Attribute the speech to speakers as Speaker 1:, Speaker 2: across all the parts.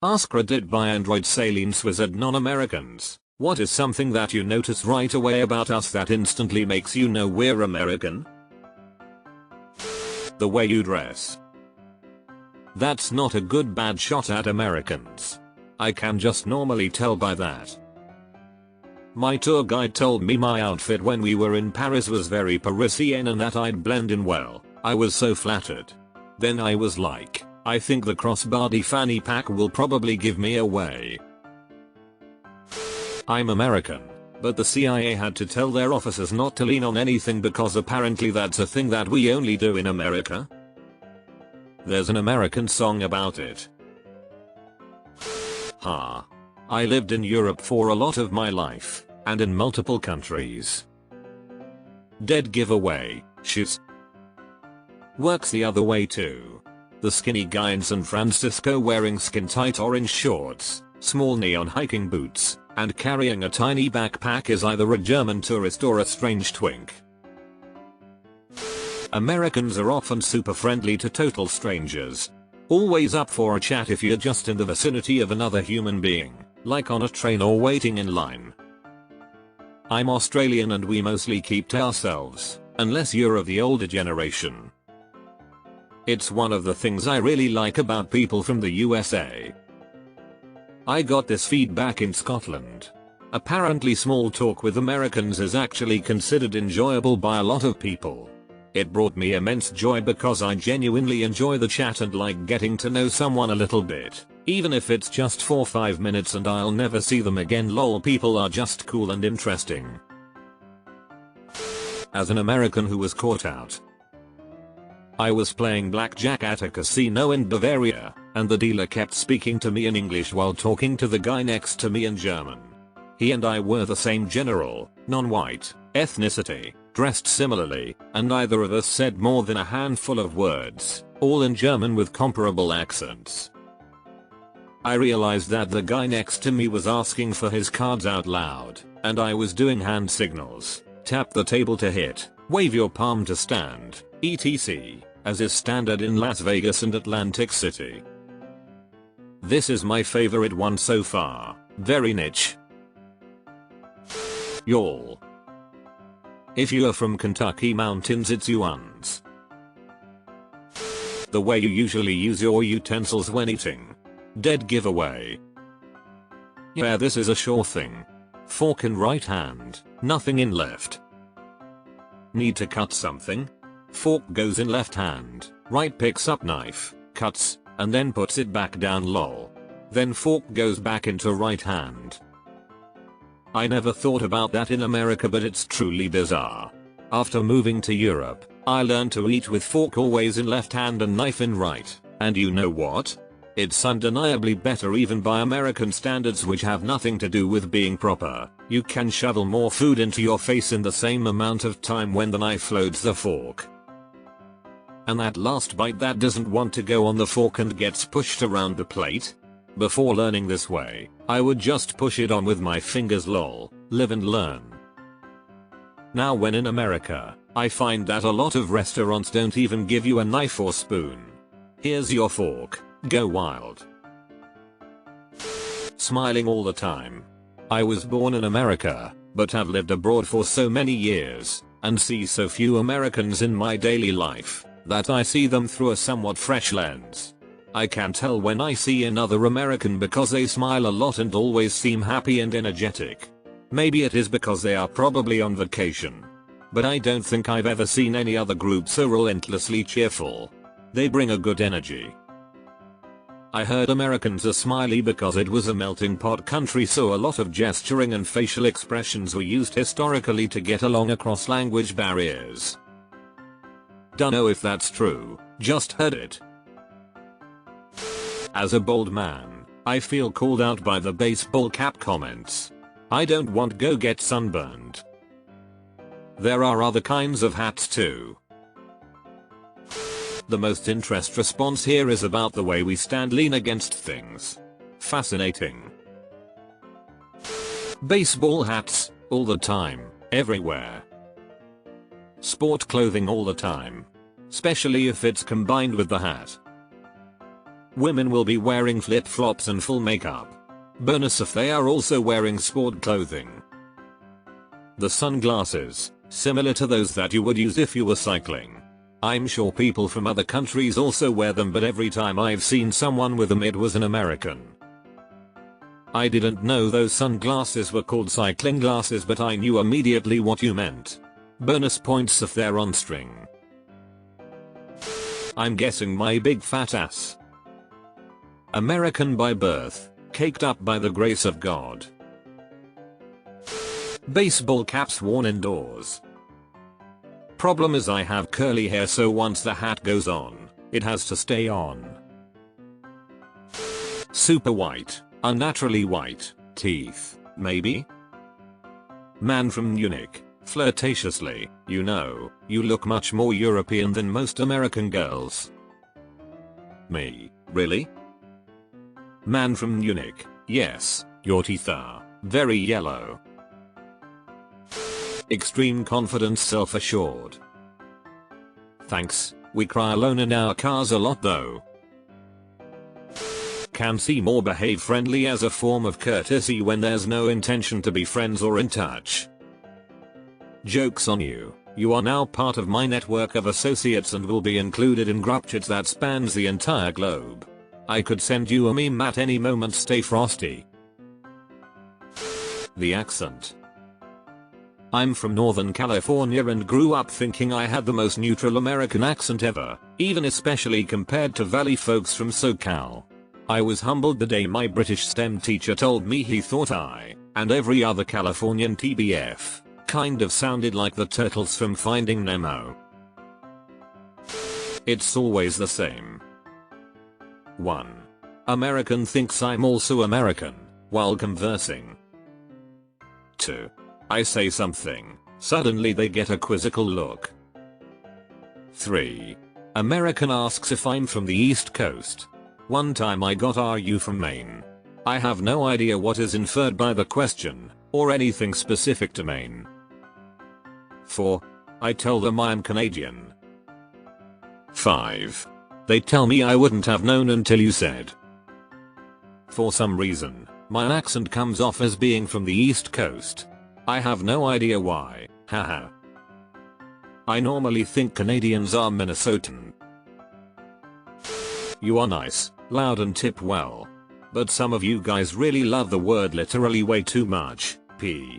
Speaker 1: AskReddit by Android Salience Wizard Non-Americans. What is something that you notice right away about us that instantly makes you know we're American? The way you dress. That's not a good bad shot at Americans. I can just normally tell by that. My tour guide told me my outfit when we were in Paris was very Parisian and that I'd blend in well. I was so flattered. Then I was like, I think the crossbody fanny pack will probably give me away. I'm American, but the CIA had to tell their officers not to lean on anything because apparently that's a thing that we only do in America. There's an American song about it. Ha. I lived in Europe for a lot of my life, and in multiple countries. Dead giveaway, shiz. Works the other way too. The skinny guy in San Francisco wearing skin-tight orange shorts, small neon hiking boots, and carrying a tiny backpack is either a German tourist or a strange twink. Americans are often super friendly to total strangers. Always up for a chat if you're just in the vicinity of another human being, like on a train or waiting in line. I'm Australian and we mostly keep to ourselves, unless you're of the older generation. It's one of the things I really like about people from the USA. I got this feedback in Scotland. Apparently small talk with Americans is actually considered enjoyable by a lot of people. It brought me immense joy because I genuinely enjoy the chat and like getting to know someone a little bit, even if it's just for 5 minutes and I'll never see them again. Lol, people are just cool and interesting. As an American who was caught out, I was playing blackjack at a casino in Bavaria, and the dealer kept speaking to me in English while talking to the guy next to me in German. He and I were the same general, non-white, ethnicity, dressed similarly, and neither of us said more than a handful of words, all in German with comparable accents. I realized that the guy next to me was asking for his cards out loud, and I was doing hand signals, tap the table to hit, wave your palm to stand, etc., as is standard in Las Vegas and Atlantic City. This is my favorite one so far, very niche. Y'all. If you are from Kentucky mountains, it's yuans. The way you usually use your utensils when eating. Dead giveaway. Yeah, this is a sure thing. Fork in right hand, nothing in left. Need to cut something? Fork goes in left hand, right picks up knife, cuts, and then puts it back down lol. Then fork goes back into right hand. I never thought about that in America, but it's truly bizarre. After moving to Europe, I learned to eat with fork always in left hand and knife in right, and you know what? It's undeniably better even by American standards, which have nothing to do with being proper. You can shovel more food into your face in the same amount of time when the knife loads the fork. And that last bite that doesn't want to go on the fork and gets pushed around the plate? Before learning this way, I would just push it on with my fingers lol, live and learn. Now when in America, I find that a lot of restaurants don't even give you a knife or spoon. Here's your fork, go wild. Smiling all the time. I was born in America, but have lived abroad for so many years, and see so few Americans in my daily life, that I see them through a somewhat fresh lens. I can tell when I see another American because they smile a lot and always seem happy and energetic. Maybe it is because they are probably on vacation. But I don't think I've ever seen any other group so relentlessly cheerful. They bring a good energy. I heard Americans are smiley because it was a melting pot country, so a lot of gesturing and facial expressions were used historically to get along across language barriers. Don't know if that's true, just heard it. As a bald man, I feel called out by the baseball cap comments. I don't want go get sunburned. There are other kinds of hats too. The most interest response here is about the way we stand lean against things. Fascinating. Baseball hats, all the time, everywhere. Sport clothing all the time. Especially if it's combined with the hat. Women will be wearing flip-flops and full makeup. Bonus if they are also wearing sport clothing. The sunglasses, similar to those that you would use if you were cycling. I'm sure people from other countries also wear them, but every time I've seen someone with them it was an American. I didn't know those sunglasses were called cycling glasses, but I knew immediately what you meant. Bonus points if they're on string. I'm guessing my big fat ass. American by birth, caked up by the grace of God. Baseball caps worn indoors. Problem is I have curly hair, so once the hat goes on, it has to stay on. Super white, unnaturally white, teeth, maybe? Man from Munich, flirtatiously, you know, you look much more European than most American girls. Me, really? Man from Munich, yes, your teeth are very yellow. Extreme confidence, self-assured. Thanks, we cry alone in our cars a lot though. Can see more, behave friendly as a form of courtesy when there's no intention to be friends or in touch. Joke's on you, you are now part of my network of associates and will be included in group chats that spans the entire globe. I could send you a meme at any moment, stay frosty. The accent. I'm from Northern California and grew up thinking I had the most neutral American accent ever, even especially compared to Valley folks from SoCal. I was humbled the day my British STEM teacher told me he thought I, and every other Californian TBF, kind of sounded like the turtles from Finding Nemo. It's always the same. 1. American thinks I'm also American, while conversing. 2. I say something, suddenly they get a quizzical look. 3. American asks if I'm from the East Coast. One time I got, "Are you from Maine?" I have no idea what is inferred by the question, or anything specific to Maine. 4. I tell them I'm Canadian. 5. They tell me I wouldn't have known until you said. For some reason, my accent comes off as being from the East Coast. I have no idea why, haha. I normally think Canadians are Minnesotan. You are nice, loud and tip well. But some of you guys really love the word literally way too much, p.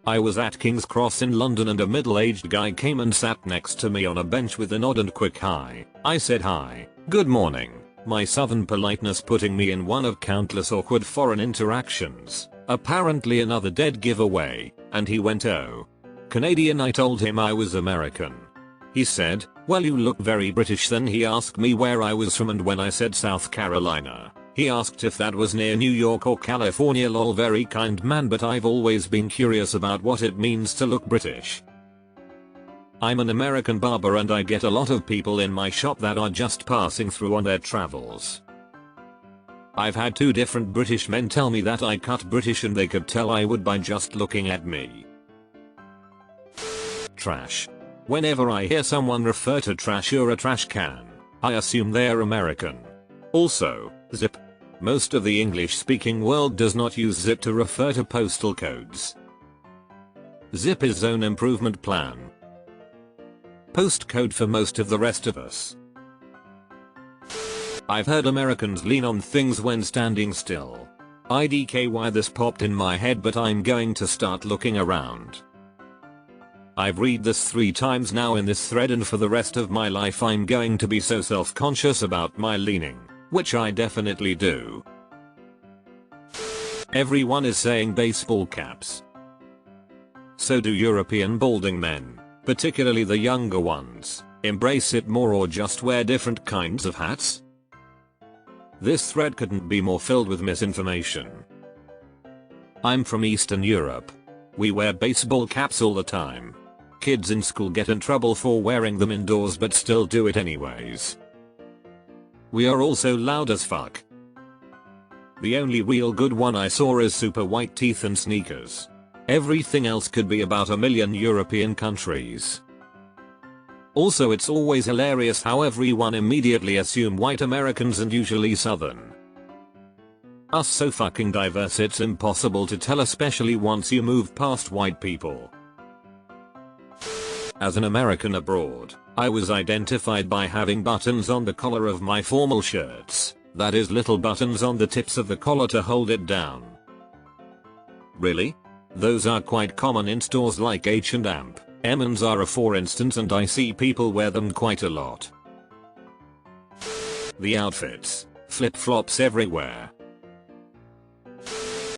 Speaker 1: I was at King's Cross in London and a middle-aged guy came and sat next to me on a bench with a nod and quick hi. I said hi, good morning, my southern politeness putting me in one of countless awkward foreign interactions, apparently another dead giveaway, and he went, "Oh, Canadian." I told him I was American. He said, "Well, you look very British." Then he asked me where I was from, and when I said South Carolina, he asked if that was near New York or California. Lol, very kind man, but I've always been curious about what it means to look British. I'm an American barber and I get a lot of people in my shop that are just passing through on their travels. I've had 2 different British men tell me that I cut British and they could tell I would by just looking at me. Trash. Whenever I hear someone refer to trash or a trash can, I assume they're American. Also, zip. Most of the English-speaking world does not use zip to refer to postal codes. Zip is zone improvement plan. Postcode for most of the rest of us. I've heard Americans lean on things when standing still. IDK why this popped in my head, but I'm going to start looking around. I've read this 3 times now in this thread, and for the rest of my life I'm going to be so self-conscious about my leaning, which I definitely do. Everyone is saying baseball caps. So do European balding men, particularly the younger ones, embrace it more or just wear different kinds of hats? This thread couldn't be more filled with misinformation. I'm from Eastern Europe. We wear baseball caps all the time. Kids in school get in trouble for wearing them indoors but still do it anyways. We are also loud as fuck. The only real good one I saw is super white teeth and sneakers. Everything else could be about a million European countries. Also, it's always hilarious how everyone immediately assume white Americans and usually Southern. Us so fucking diverse it's impossible to tell, especially once you move past white people. As an American abroad, I was identified by having buttons on the collar of my formal shirts, that is, little buttons on the tips of the collar to hold it down. Really? Those are quite common in stores like H&M, M & Zara for instance, and I see people wear them quite a lot. The outfits, flip-flops everywhere,